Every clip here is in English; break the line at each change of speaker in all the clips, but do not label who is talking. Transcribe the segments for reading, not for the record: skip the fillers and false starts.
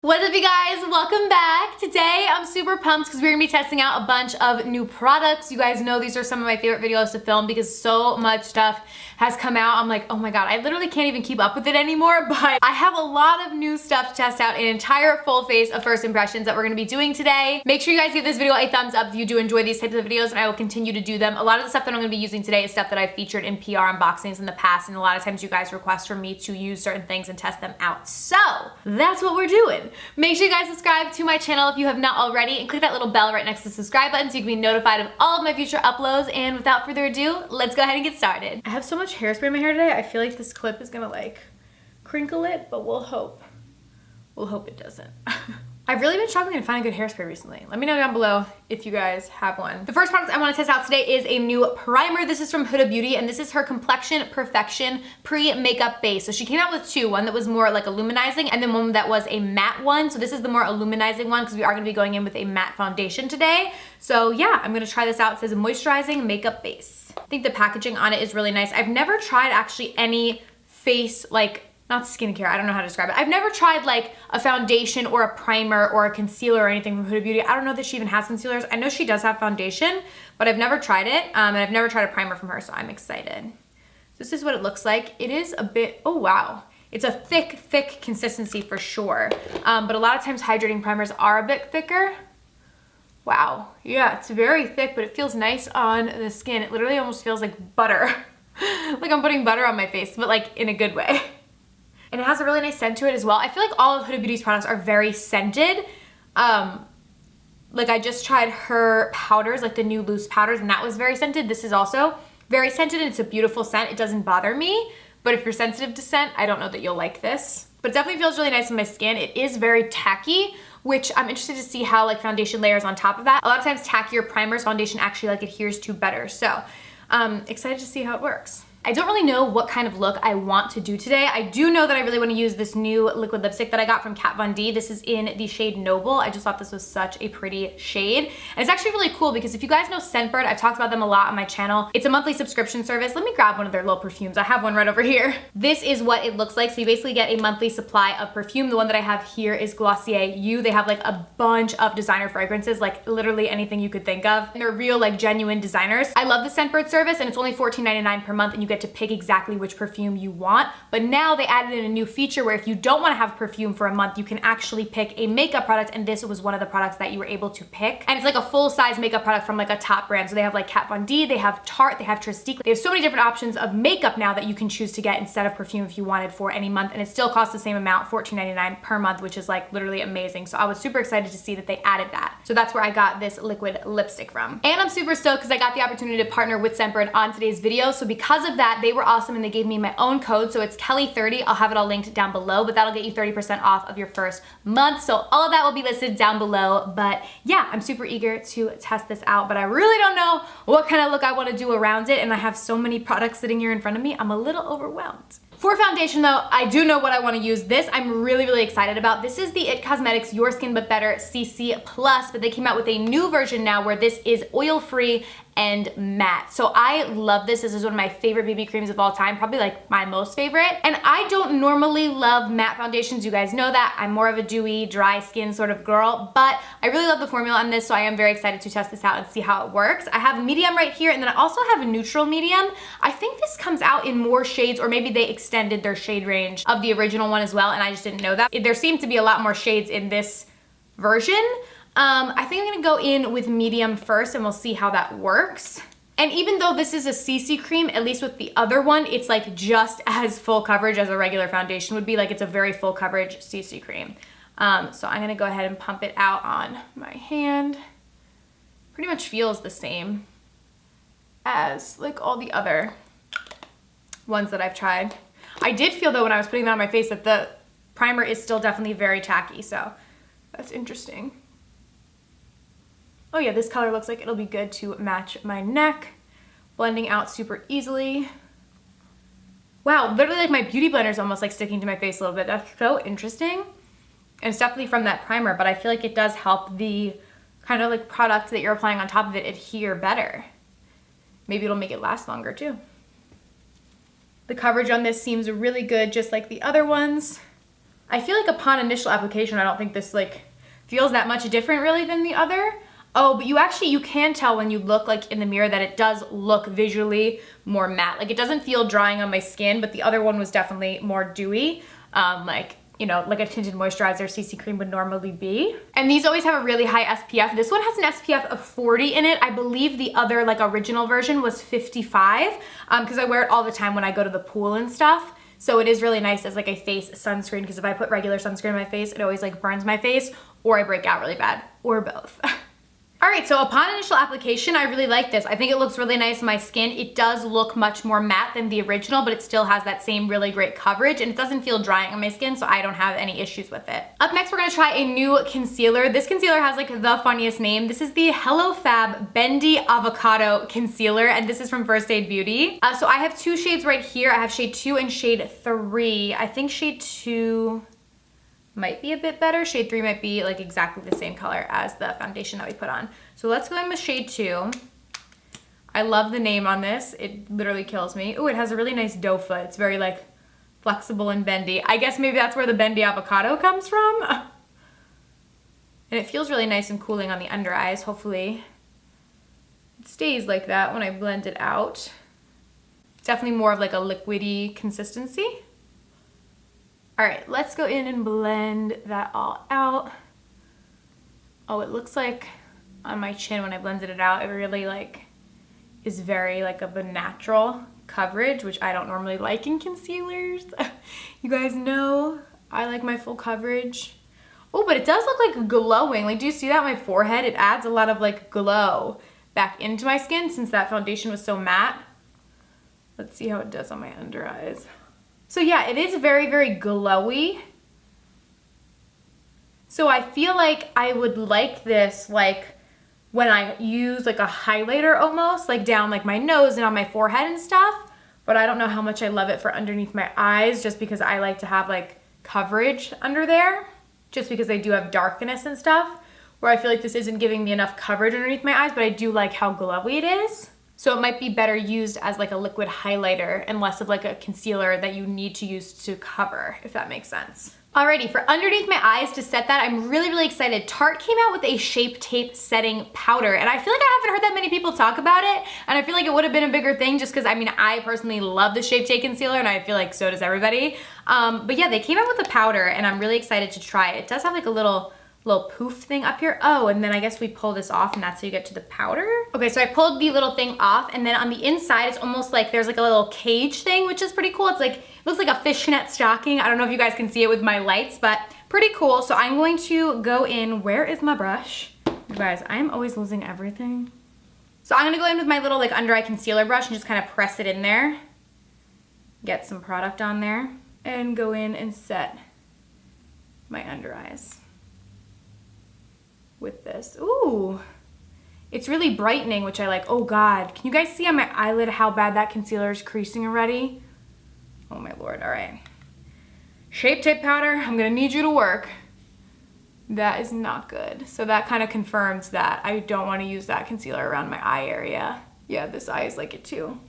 What's up, you guys? Welcome back. Today I'm super pumped because we're gonna be testing out a bunch of new products. You guys know these are some of my favorite videos to film because so much stuff has come out. I'm like, oh my god, I literally can't even keep up with it anymore, but I have a lot of new stuff to test out, an entire full face of first impressions that we're gonna be doing today. Make sure you guys give this video a thumbs up if you do enjoy these types of videos, and I will continue to do them. A lot of the stuff that I'm gonna be using today is stuff that I've featured in PR unboxings in the past, and a lot of times you guys request for me to use certain things and test them out. So that's what we're doing. Make sure you guys subscribe to my channel if you have not already, and click that little bell right next to the subscribe button so you can be notified of all of my future uploads. And without further ado, let's go ahead and get started. I have so much hairspray in my hair today, I feel like this clip is gonna like crinkle it, but we'll hope. We'll hope it doesn't. I've really been struggling to find a good hairspray recently. Let me know down below if you guys have one. The first product I want to test out today is a new primer. This is from Huda Beauty, and this is her Complexion Perfection Pre-Makeup Base. So she came out with two, one that was more like illuminizing and then one that was a matte one. So this is the more illuminizing one because we are going to be going in with a matte foundation today. So yeah, I'm going to try this out. It says moisturizing makeup base. I think the packaging on it is really nice. I've never tried actually any face, like, not skincare, I don't know how to describe it. I've never tried like a foundation or a primer or a concealer or anything from Huda Beauty. I don't know that she even has concealers. I know she does have foundation, but I've never tried it. And I've never tried a primer from her, so I'm excited. This is what it looks like. It is a bit, oh wow. It's a thick consistency for sure. But a lot of times hydrating primers are a bit thicker. Wow, yeah, it's very thick, but it feels nice on the skin. It literally almost feels like butter. Like I'm putting butter on my face, but like in a good way. And it has a really nice scent to it as well. I feel like all of Huda Beauty's products are very scented. Like I just tried her powders, like the new loose powders, and that was very scented. This is also very scented, and it's a beautiful scent. It doesn't bother me, but if you're sensitive to scent, I don't know that you'll like this. But it definitely feels really nice on my skin. It is very tacky, which I'm interested to see how like foundation layers on top of that. A lot of times tackier primers, foundation actually like adheres to better. So excited to see how it works. I don't really know what kind of look I want to do today. I do know that I really want to use this new liquid lipstick that I got from Kat Von D. This is in the shade Noble. I just thought this was such a pretty shade. And it's actually really cool because if you guys know Scentbird, I've talked about them a lot on my channel. It's a monthly subscription service. Let me grab one of their little perfumes. I have one right over here. This is what it looks like. So you basically get a monthly supply of perfume. The one that I have here is Glossier You. They have like a bunch of designer fragrances, like literally anything you could think of. And they're real, like genuine designers. I love the Scentbird service, and it's only $14.99 per month, and you get to pick exactly which perfume you want. But now they added in a new feature where if you don't want to have perfume for a month, you can actually pick a makeup product, and this was one of the products that you were able to pick. And it's like a full-size makeup product from like a top brand. So they have like Kat Von D, they have Tarte, they have Trestique. They have so many different options of makeup now that you can choose to get instead of perfume if you wanted for any month, and it still costs the same amount, $14.99 per month, which is like literally amazing. So I was super excited to see that they added that. So that's where I got this liquid lipstick from. And I'm super stoked because I got the opportunity to partner with Scentbird on today's video. So because of that, they were awesome, and they gave me my own code. So it's Kelly30. I'll have it all linked down below, but that'll get you 30% off of your first month. So all of that will be listed down below. But yeah, I'm super eager to test this out, but I really don't know what kind of look I want to do around it. And I have so many products sitting here in front of me. I'm a little overwhelmed. For foundation though, I do know what I want to use. This I'm really excited about. This is the IT Cosmetics Your Skin But Better CC+, but they came out with a new version now where this is oil-free and matte. So I love this. This is one of my favorite BB creams of all time, probably like my most favorite. And I don't normally love matte foundations. You guys know that. I'm more of a dewy, dry skin sort of girl, but I really love the formula on this, so I am very excited to test this out and see how it works. I have medium right here, and then I also have a neutral medium. I think this comes out in more shades, or maybe they extended their shade range of the original one as well, and I just didn't know that. There seemed to be a lot more shades in this version. I think I'm gonna go in with medium first, and we'll see how that works. And even though this is a CC cream, at least with the other one, it's like just as full coverage as a regular foundation would be. Like it's a very full coverage CC cream. So I'm gonna go ahead and pump it out on my hand. Pretty much feels the same as like all the other ones that I've tried. I did feel though when I was putting that on my face that the primer is still definitely very tacky, so that's interesting. Oh yeah, this color looks like it'll be good to match my neck. Blending out super easily. Wow, literally like my beauty blender is almost like sticking to my face a little bit. That's so interesting. And it's definitely from that primer, but I feel like it does help the kind of like product that you're applying on top of it adhere better. Maybe it'll make it last longer too. The coverage on this seems really good, just like the other ones. I feel like upon initial application, I don't think this like feels that much different really than the other. Oh, but you can tell when you look like in the mirror that it does look visually more matte. Like it doesn't feel drying on my skin, but the other one was definitely more dewy. Like, you know, like a tinted moisturizer CC cream would normally be. And these always have a really high SPF. This one has an SPF of 40 in it. I believe the other like original version was 55 because I wear it all the time when I go to the pool and stuff. So it is really nice as like a face sunscreen because if I put regular sunscreen on my face, it always like burns my face or I break out really bad or both. All right, so upon initial application, I really like this. I think it looks really nice on my skin. It does look much more matte than the original, but it still has that same really great coverage and it doesn't feel drying on my skin, so I don't have any issues with it. Up next, we're gonna try a new concealer. This concealer has like the funniest name. This is the Hello Fab Bendy Avocado Concealer, and this is from First Aid Beauty. So I have two shades right here. I have shade 2 and shade 3. I think shade 2 might be a bit better. Shade 3 might be like exactly the same color as the foundation that we put on. So let's go in with shade 2. I love the name on this. It literally kills me. Oh, it has a really nice doe foot. It's very like flexible and bendy. I guess maybe that's where the bendy avocado comes from. And it feels really nice and cooling on the under eyes. Hopefully it stays like that when I blend it out. It's definitely more of like a liquidy consistency. All right, let's go in and blend that all out. Oh, it looks like on my chin when I blended it out, it really like is very like of a natural coverage, which I don't normally like in concealers. You guys know I like my full coverage. Oh, but it does look like glowing. Like, do you see that on my forehead? It adds a lot of like glow back into my skin since that foundation was so matte. Let's see how it does on my under eyes. So yeah, it is very, very glowy. So I feel like I would like this like when I use like a highlighter almost, like down like my nose and on my forehead and stuff. But I don't know how much I love it for underneath my eyes just because I like to have like coverage under there. Just because they do have darkness and stuff. Where I feel like this isn't giving me enough coverage underneath my eyes, but I do like how glowy it is. So it might be better used as like a liquid highlighter and less of like a concealer that you need to use to cover, if that makes sense. Alrighty, for underneath my eyes to set that, I'm really, really excited. Tarte came out with a Shape Tape setting powder, and I feel like I haven't heard that many people talk about it, and I feel like it would have been a bigger thing just because, I mean, I personally love the Shape Tape concealer, and I feel like so does everybody. But yeah, they came out with a powder, and I'm really excited to try it. It does have like a little poof thing up here. Oh, and then I guess we pull this off and that's how you get to the powder. Okay, so I pulled the little thing off, and then on the inside, it's almost like there's like a little cage thing, which is pretty cool. It's like, it looks like a fishnet stocking. I don't know if you guys can see it with my lights, but pretty cool. So I'm going to go in, where is my brush? You guys, I'm always losing everything. So I'm gonna go in with my little like under eye concealer brush and just kind of press it in there. Get some product on there and go in and set my under eyes with this. Ooh, it's really brightening, which I like. Oh God, can you guys see on my eyelid how bad that concealer is creasing already? Oh my Lord, all right. Shape Tape powder, I'm gonna need you to work. That is not good. So that kind of confirms that I don't wanna use that concealer around my eye area. Yeah, this eye is like it too.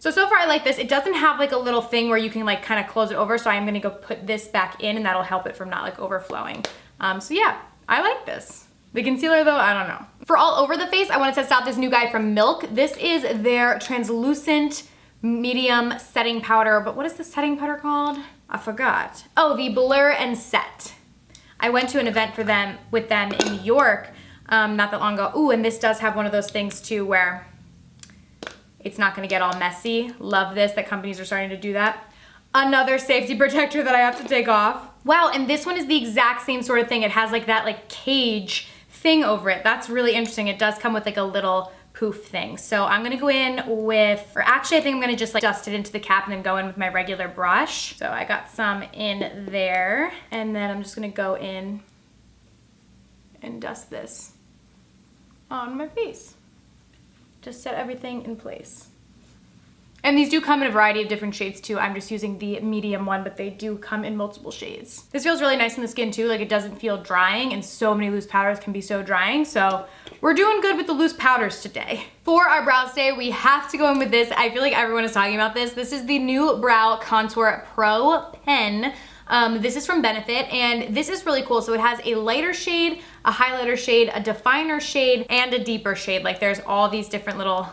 So far I like this. It doesn't have like a little thing where you can like kind of close it over, so I'm gonna go put this back in and that'll help it from not like overflowing. So yeah, I like this. The concealer though, I don't know. For all over the face, I wanna test out this new guy from Milk. This is their translucent medium setting powder, but what is the setting powder called? I forgot. Oh, the Blur and Set. I went to an event with them in New York not that long ago. Ooh, and this does have one of those things too where it's not gonna get all messy. Love this, that companies are starting to do that. Another safety protector that I have to take off. Wow, and this one is the exact same sort of thing. It has like that like cage thing over it. That's really interesting. It does come with like a little poof thing. So I'm gonna go in with, or actually I think I'm gonna just like dust it into the cap and then go in with my regular brush. So I got some in there, and then I'm just gonna go in and dust this on my face. Just set everything in place. And these do come in a variety of different shades too. I'm just using the medium one, but they do come in multiple shades. This feels really nice in the skin too. Like, it doesn't feel drying, and so many loose powders can be so drying. So we're doing good with the loose powders today. For our brows day, we have to go in with this. I feel like everyone is talking about this. This is the new Brow Contour Pro Pen. This is from Benefit, and this is really cool. So it has a lighter shade, a highlighter shade, a definer shade, and a deeper shade. Like there's all these different little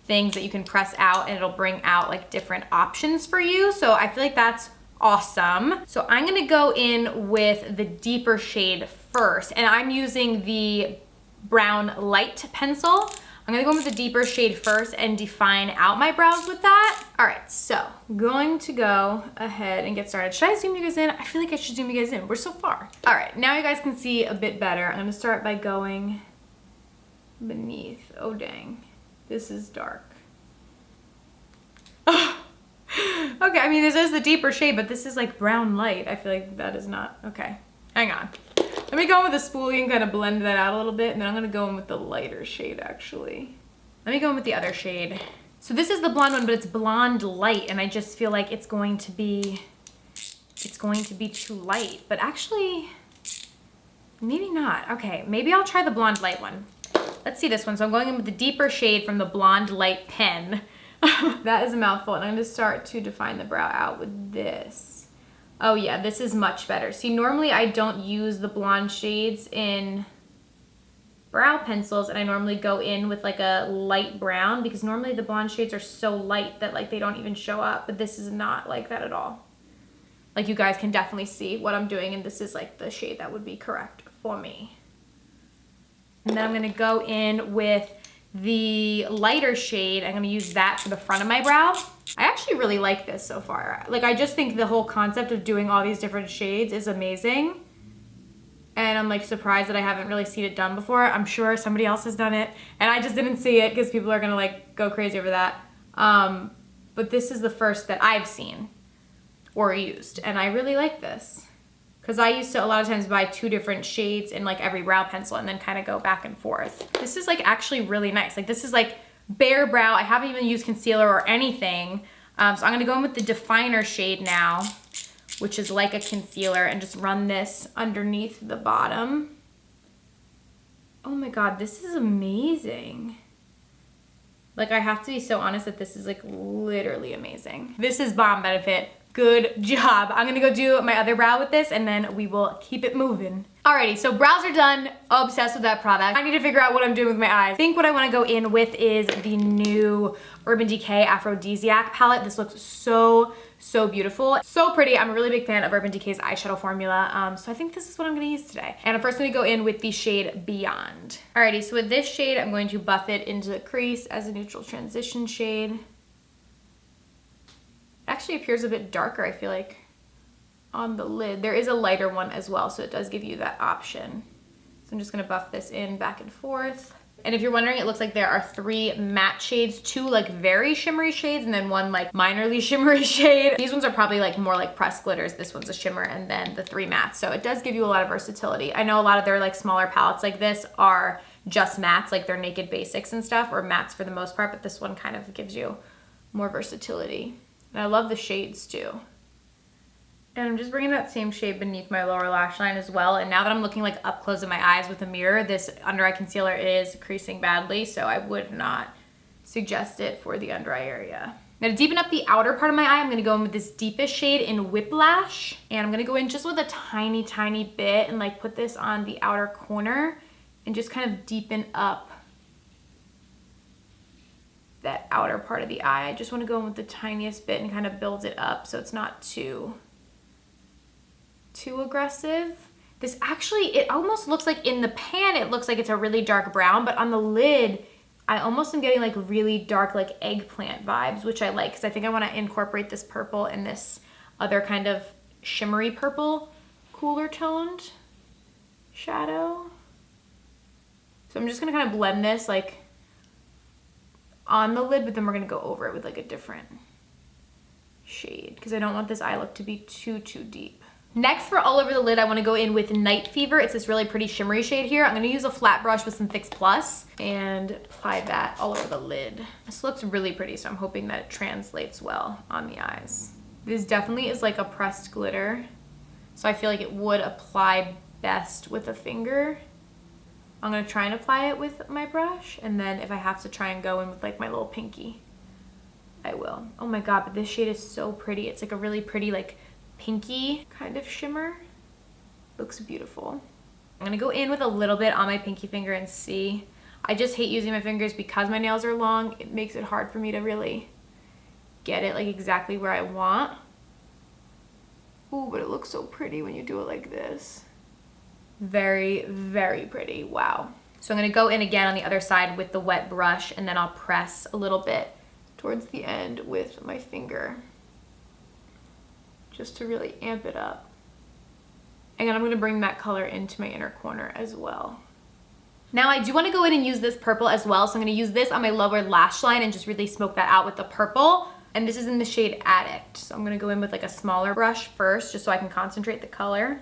things that you can press out and it'll bring out like different options for you. So I feel like that's awesome. So I'm gonna go in with the deeper shade first, and I'm using the brown light pencil. I'm gonna go in with the deeper shade first and define out my brows with that. All right, so going to go ahead and get started. Should I zoom you guys in? I feel like I should zoom you guys in. We're so far. All right, now you guys can see a bit better. I'm gonna start by going beneath. Oh dang, this is dark. Okay, I mean, this is the deeper shade, but this is like brown light. I feel like that is not, okay. Hang on. Let me go in with a spoolie and kind of blend that out a little bit, and then I'm gonna go in with the lighter shade, actually. Let me go in with the other shade. So this is the blonde one, but it's blonde light, and I just feel like it's going to be too light, but actually, maybe not. Okay, maybe I'll try the blonde light one. Let's see this one. So I'm going in with the deeper shade from the blonde light pen. That is a mouthful, and I'm gonna start to define the brow out with this. Oh yeah, this is much better. See, normally I don't use the blonde shades in brow pencils, and I normally go in with like a light brown because normally the blonde shades are so light that like they don't even show up, but this is not like that at all. Like you guys can definitely see what I'm doing, and this is like the shade that would be correct for me. And then I'm gonna go in with the lighter shade. I'm gonna use that for the front of my brow. I actually really like this so far. Like I just think the whole concept of doing all these different shades is amazing. And I'm like surprised that I haven't really seen it done before. I'm sure somebody else has done it and I just didn't see it because people are gonna like go crazy over that. But this is the first that I've seen or used, and I really like this. Because I used to a lot of times buy 2 different shades in like every brow pencil and then kind of go back and forth. This is like actually really nice. Like this is like bare brow. I haven't even used concealer or anything. So I'm gonna go in with the definer shade now, which is like a concealer, and just run this underneath the bottom. Oh my God, this is amazing. Like I have to be so honest that this is like literally amazing. This is bomb, Benefit. Good job. I'm gonna go do my other brow with this and then we will keep it moving. Alrighty, so brows are done. Obsessed with that product. I need to figure out what I'm doing with my eyes. I think what I wanna go in with is the new Urban Decay Aphrodisiac palette. This looks so beautiful. So pretty. I'm a really big fan of Urban Decay's eyeshadow formula. So I think this is what I'm gonna use today. And I'm first gonna go in with the shade Beyond. Alrighty, so with this shade, I'm going to buff it into the crease as a neutral transition shade. Actually appears a bit darker, I feel like, on the lid. There is a lighter one as well, so it does give you that option. So I'm just gonna buff this in back and forth. And if you're wondering, it looks like there are 3 matte shades, 2 like very shimmery shades, and then 1 like minorly shimmery shade. These ones are probably like more like pressed glitters. This one's a shimmer, and then the 3 mattes. So it does give you a lot of versatility. I know a lot of their like smaller palettes like this are just mattes, like their Naked Basics and stuff, or mattes for the most part, but this one kind of gives you more versatility. And I love the shades too. And I'm just bringing that same shade beneath my lower lash line as well. And now that I'm looking like up close in my eyes with a mirror, this under eye concealer is creasing badly, so I would not suggest it for the under eye area. Now to deepen up the outer part of my eye, I'm gonna go in with this deepest shade in Whiplash. And I'm gonna go in just with a tiny bit and like put this on the outer corner and just kind of deepen up that outer part of the eye. I just want to go in with the tiniest bit and kind of build it up so it's not too aggressive. This actually, it almost looks like in the pan, it looks like it's a really dark brown, but on the lid, I almost am getting like really dark like eggplant vibes, which I like because I think I want to incorporate this purple and this other kind of shimmery purple, cooler toned shadow. So I'm just going to kind of blend this like on the lid, but then we're gonna go over it with like a different shade because I don't want this eye look to be too deep. Next, for all over the lid, I want to go in with Night Fever. It's this really pretty shimmery shade here. I'm gonna use a flat brush with some Fix Plus and apply that all over the lid. This looks really pretty, so I'm hoping that it translates well on the eyes. This definitely is like a pressed glitter, so I feel like it would apply best with a finger. I'm gonna try and apply it with my brush, and then if I have to try and go in with like my little pinky, I will. Oh my God, but this shade is so pretty. It's like a really pretty like pinky kind of shimmer. Looks beautiful. I'm gonna go in with a little bit on my pinky finger and see. I just hate using my fingers because my nails are long. It makes it hard for me to really get it like exactly where I want. Ooh, but it looks so pretty when you do it like this. Very, very pretty, wow. So I'm gonna go in again on the other side with the wet brush, and then I'll press a little bit towards the end with my finger, just to really amp it up. And then I'm gonna bring that color into my inner corner as well. Now I do wanna go in and use this purple as well, so I'm gonna use this on my lower lash line and just really smoke that out with the purple. And this is in the shade Addict. So I'm gonna go in with like a smaller brush first, just so I can concentrate the color.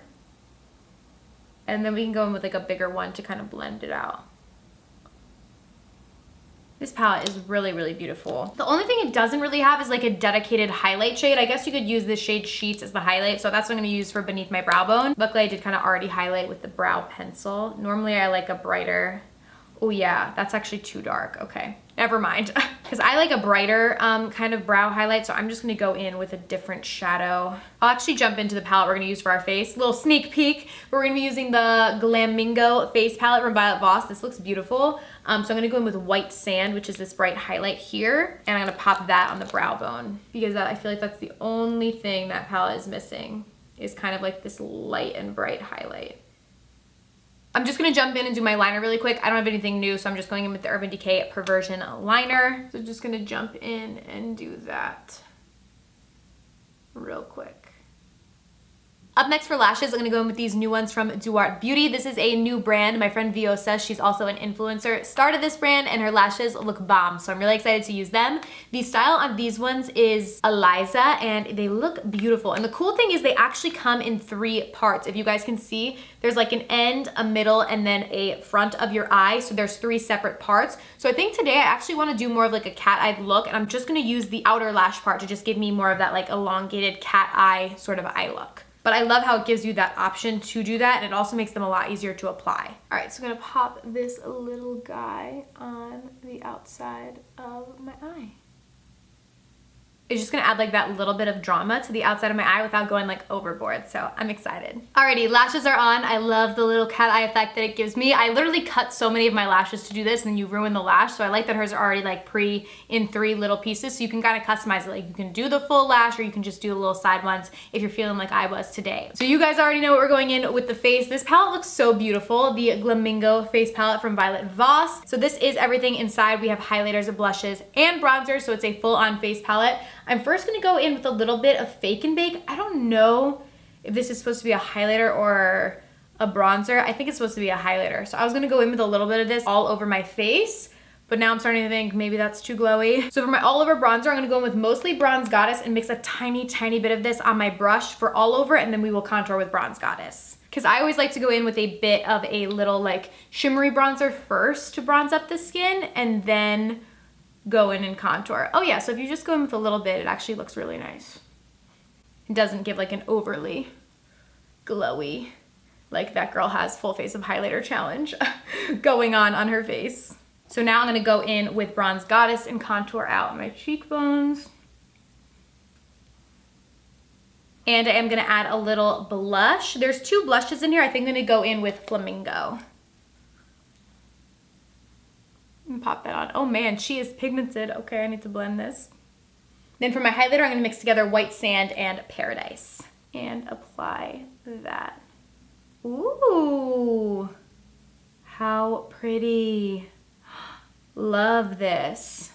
And then we can go in with like a bigger one to kind of blend it out. This palette is really, really beautiful. The only thing it doesn't really have is like a dedicated highlight shade. I guess you could use this shade Sheets as the highlight, so that's what I'm gonna use for beneath my brow bone. Luckily, I did kind of already highlight with the brow pencil. Normally, I like a brighter, oh yeah, that's actually too dark. Okay, never mind. Because I like a brighter kind of brow highlight, so I'm just gonna go in with a different shadow. I'll actually jump into the palette we're gonna use for our face. Little sneak peek. We're gonna be using the Glamingo face palette from Violet Voss. This looks beautiful. So I'm gonna go in with White Sand, which is this bright highlight here, and I'm gonna pop that on the brow bone because I feel like that's the only thing that palette is missing, is kind of like this light and bright highlight. I'm just gonna jump in and do my liner really quick. I don't have anything new, so I'm just going in with the Urban Decay Perversion liner. So just gonna jump in and do that real quick. Up next for lashes, I'm gonna go in with these new ones from Duarte Beauty. This is a new brand. My friend Vio says she's also an influencer, started this brand, and her lashes look bomb, so I'm really excited to use them. The style on these ones is Eliza, and they look beautiful. And the cool thing is they actually come in 3 parts. If you guys can see, there's like an end, a middle, and then a front of your eye, so there's 3 separate parts. So I think today I actually wanna do more of like a cat-eyed look, and I'm just gonna use the outer lash part to just give me more of that like elongated cat eye sort of eye look. But I love how it gives you that option to do that, and it also makes them a lot easier to apply. All right, so I'm gonna pop this little guy on the outside of my eye. It's just gonna add like that little bit of drama to the outside of my eye without going like overboard, so I'm excited. Alrighty, lashes are on. I love the little cat eye effect that it gives me. I literally cut so many of my lashes to do this, and then you ruin the lash, so I like that hers are already like in 3 little pieces, so you can kind of customize it. Like you can do the full lash, or you can just do the little side ones if you're feeling like I was today. So you guys already know what we're going in with the face. This palette looks so beautiful, the Glamingo face palette from Violet Voss. So this is everything inside. We have highlighters, blushes, and bronzers, so it's a full-on face palette. I'm first gonna go in with a little bit of Fake and Bake. I don't know if this is supposed to be a highlighter or a bronzer. I think it's supposed to be a highlighter. So I was gonna go in with a little bit of this all over my face, but now I'm starting to think maybe that's too glowy. So for my all over bronzer, I'm gonna go in with mostly Bronze Goddess and mix a tiny, tiny bit of this on my brush for all over, and then we will contour with Bronze Goddess. Because I always like to go in with a bit of a little like shimmery bronzer first to bronze up the skin, and then go in and contour. Oh yeah, so if you just go in with a little bit, it actually looks really nice. It doesn't give like an overly glowy, like that girl has full face of highlighter challenge going on her face. So now I'm gonna go in with Bronze Goddess and contour out my cheekbones. And I am gonna add a little blush. There's 2 blushes in here. I think I'm gonna go in with Flamingo. And pop that on. Oh man, she is pigmented. Okay, I need to blend this. Then for my highlighter, I'm gonna mix together White Sand and Paradise and apply that. Ooh, how pretty. Love this.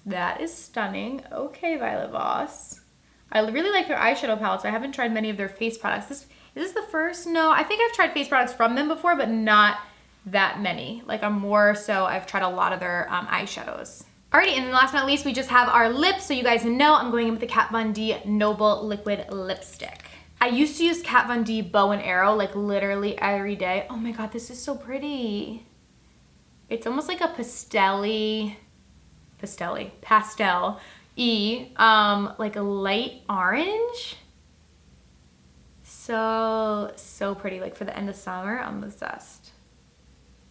That is stunning. Okay, Violet Voss. I really like their eyeshadow palettes. I haven't tried many of their face products. Is this the first? No, I think I've tried face products from them before, but not that many. Like I've tried a lot of their eyeshadows. Alrighty, and then last but not least, we just have our lips. So you guys know I'm going in with the Kat Von D Noble Liquid Lipstick. I used to use Kat Von D Bow and Arrow like literally every day. Oh my god, this is so pretty. It's almost like a pastel-y, like a light orange. So pretty, like for the end of summer. I'm obsessed.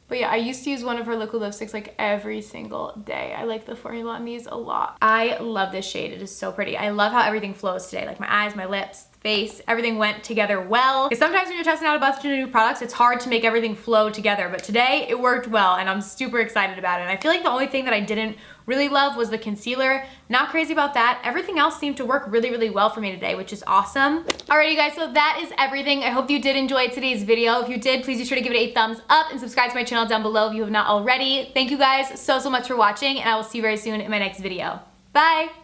But yeah, I used to use one of her liquid lipsticks like every single day. I like the formula on these a lot. I love this shade. It is so pretty. I love how everything flows today. Like my eyes, my lips, face. Everything went together well. Because sometimes when you're testing out a bunch of new products, it's hard to make everything flow together. But today it worked well and I'm super excited about it. And I feel like the only thing that I didn't really love was the concealer. Not crazy about that. Everything else seemed to work really, really well for me today, which is awesome. Alrighty you guys, so that is everything. I hope you did enjoy today's video. If you did, please be sure to give it a thumbs up and subscribe to my channel down below if you have not already. Thank you guys so much for watching and I will see you very soon in my next video. Bye!